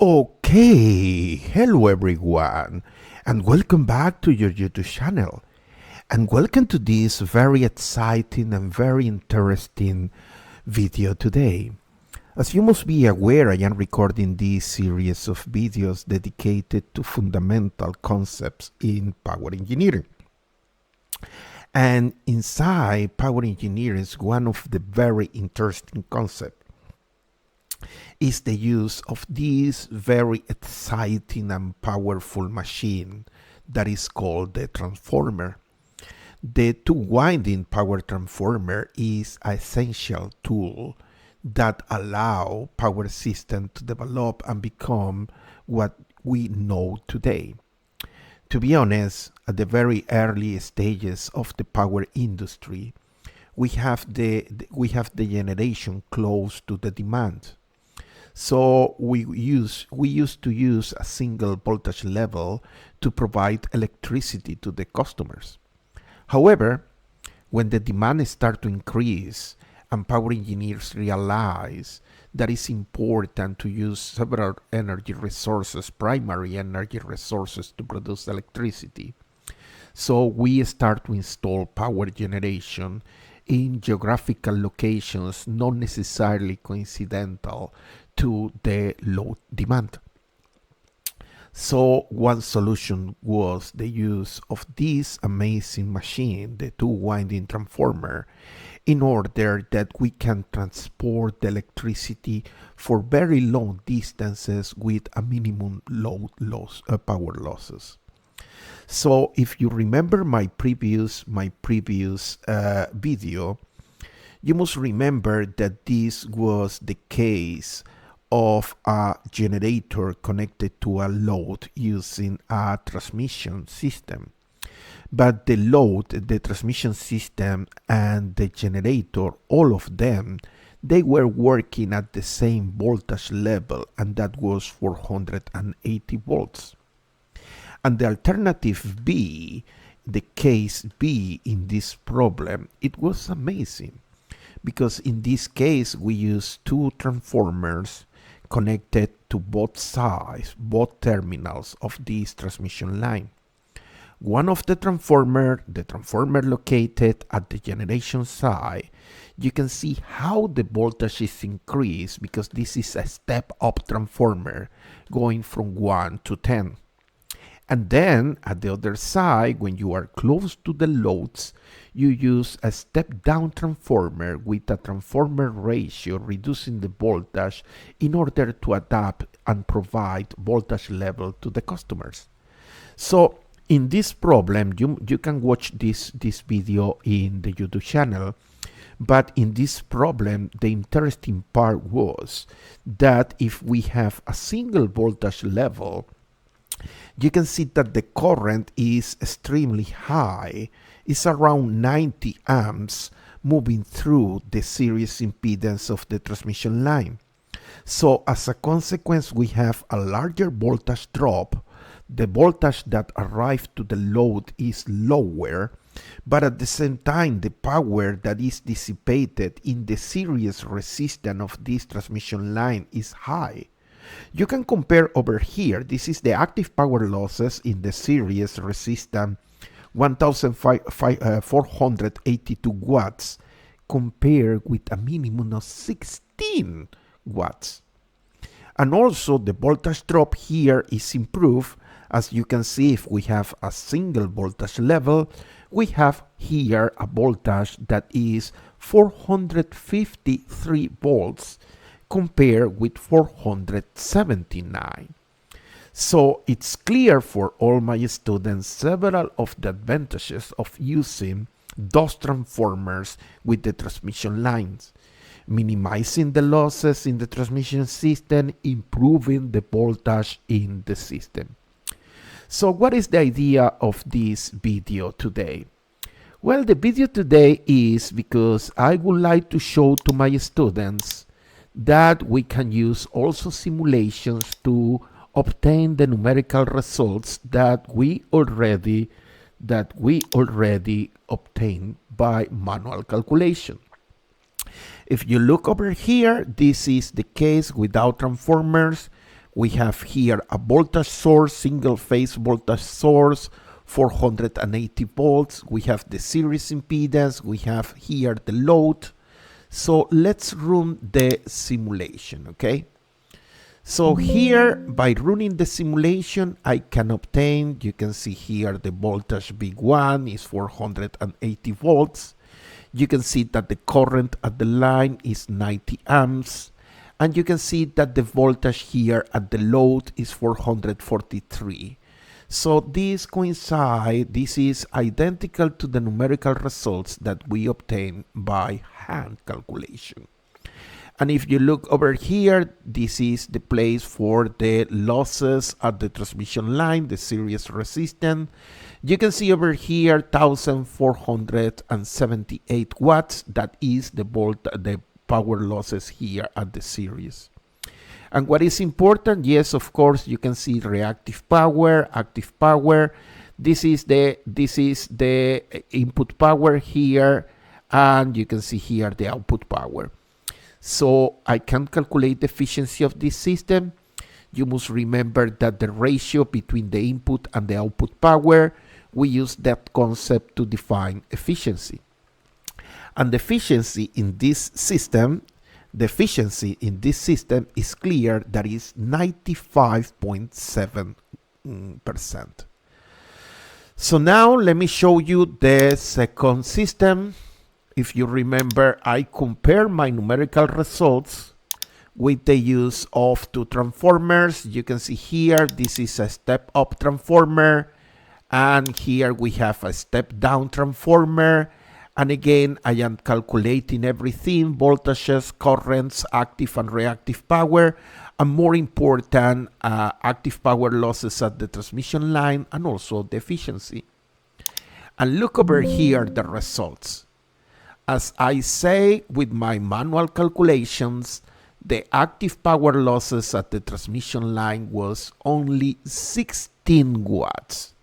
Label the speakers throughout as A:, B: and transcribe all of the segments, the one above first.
A: Okay, hello everyone, and welcome back to your YouTube channel. And welcome to this very exciting and very interesting video today. As you must be aware, I am recording this series of videos dedicated to fundamental concepts in power engineering. And inside power engineering, one of the very interesting concepts is the use of this very exciting and powerful machine that is called the transformer. The two-winding power transformer is an essential tool that allow power system to develop and become what we know today. To be honest, at the very early stages of the power industry, we have the generation close to the demand. So we used to use a single voltage level to provide electricity to the customers. However, when the demand started to increase and power engineers realize that it's important to use several energy resources, primary energy resources, to produce electricity, so we start to install power generation in geographical locations not necessarily coincidental to the load demand. So one solution was the use of this amazing machine, the two-winding transformer, in order that we can transport the electricity for very long distances with a minimum load loss, power losses. So if you remember my previous video, you must remember that this was the case of a generator connected to a load using a transmission system. But the load, the transmission system, and the generator, all of them, they were working at the same voltage level, and that was 480 volts. And the alternative B, the case B in this problem, it was amazing, because in this case we used two transformers connected to both sides, both terminals of this transmission line. One of the transformer located at the generation side, you can see how the voltage is increased because this is a step-up transformer going from 1 to 10. And then at the other side, when you are close to the loads, you use a step-down transformer with a transformer ratio reducing the voltage in order to adapt and provide voltage level to the customers. So in this problem, you can watch this video in the YouTube channel. But in this problem, the interesting part was that if we have a single voltage level, you can see that the current is extremely high. It's around 90 amps moving through the series impedance of the transmission line. So as a consequence, we have a larger voltage drop. The voltage that arrives to the load is lower, but at the same time, the power that is dissipated in the series resistance of this transmission line is high. You can compare over here. This is the active power losses in the series resistance 1482 watts compared with a minimum of 16 watts. And also the voltage drop here is improved. As you can see, if we have a single voltage level, we have here a voltage that is 453 volts compared with 479. So it's clear for all my students several of the advantages of using those transformers with the transmission lines, minimizing the losses in the transmission system, improving the voltage in the system. So what is the idea of this video today? Well, the video today is because I would like to show to my students that we can use also simulations to obtain the numerical results that we already obtained by manual calculation. If you look over here, this is the case without transformers. We have here a voltage source, single phase voltage source, 480 volts. We have the series impedance. We have here the load. So let's run the simulation, okay? So here, by running the simulation, I can obtain, you can see here the voltage big one is 480 volts. You can see that the current at the line is 90 amps. And you can see that the voltage here at the load is 443. So this coincide, this is identical to the numerical results that we obtain by hand calculation. And if you look over here, this is the place for the losses at the transmission line, the series resistance. You can see over here 1478 watts. That is the power losses here at the series. And what is important, yes, of course, you can see reactive power, active power. This is the input power here, and you can see here the output power. So I can calculate the efficiency of this system. You must remember that the ratio between the input and the output power, we use that concept to define efficiency. And the efficiency in this system, is clear, that is 95.7%. So now let me show you the second system. If you remember, I compare my numerical results with the use of two transformers. You can see here, this is a step-up transformer, and here we have a step-down transformer. And again, I am calculating everything, voltages, currents, active and reactive power, and more important, active power losses at the transmission line, and also the efficiency. And look over here, the results. As I say, with my manual calculations, the active power losses at the transmission line was only 16 watts.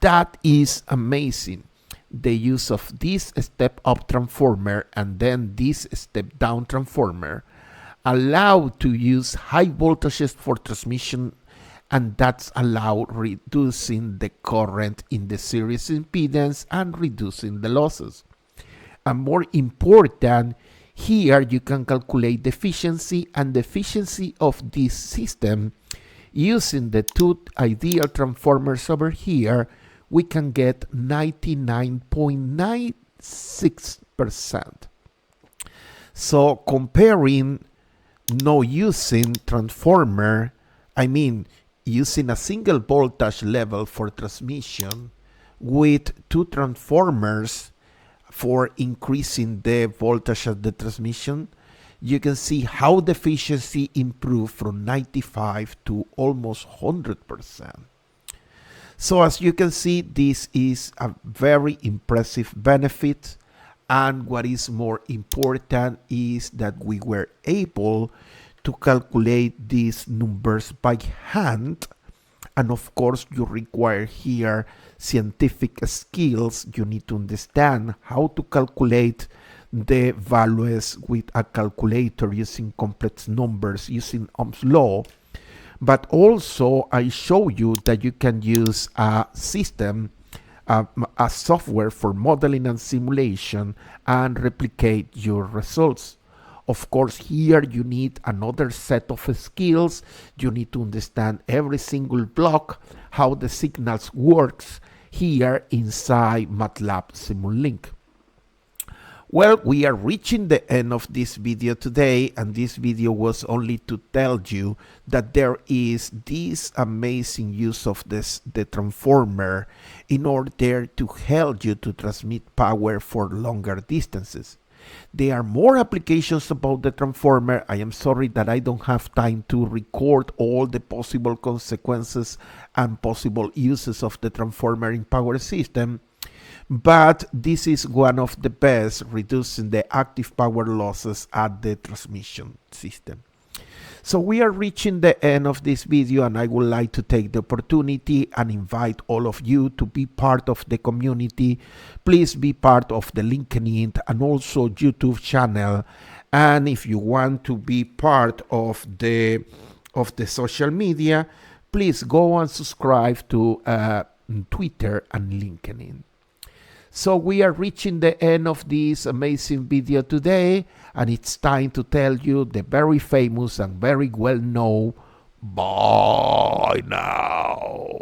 A: That is amazing. The use of this step-up transformer and then this step-down transformer allow to use high voltages for transmission, and that's allow reducing the current in the series impedance and reducing the losses. And more important, here you can calculate the efficiency, and the efficiency of this system using the two ideal transformers over here, we can get 99.96%. So comparing no using transformer, I mean using a single voltage level for transmission with two transformers for increasing the voltage of the transmission, you can see how the efficiency improved from 95 to almost 100%. So as you can see, this is a very impressive benefit. And what is more important is that we were able to calculate these numbers by hand. And of course, you require here scientific skills. You need to understand how to calculate the values with a calculator using complex numbers, using Ohm's law. But also, I show you that you can use a system, a software for modeling and simulation, and replicate your results. Of course, here you need another set of skills. You need to understand every single block, how the signals works here inside MATLAB Simulink. Well, we are reaching the end of this video today, and this video was only to tell you that there is this amazing use of the transformer in order to help you to transmit power for longer distances. There are more applications about the transformer. I am sorry that I don't have time to record all the possible consequences and possible uses of the transformer in power system. But this is one of the best, reducing the active power losses at the transmission system. So we are reaching the end of this video, and I would like to take the opportunity and invite all of you to be part of the community. Please be part of the LinkedIn and also YouTube channel. And if you want to be part of the of the social media, please go and subscribe to Twitter and LinkedIn. So we are reaching the end of this amazing video today, and it's time to tell you the very famous and very well known bye now.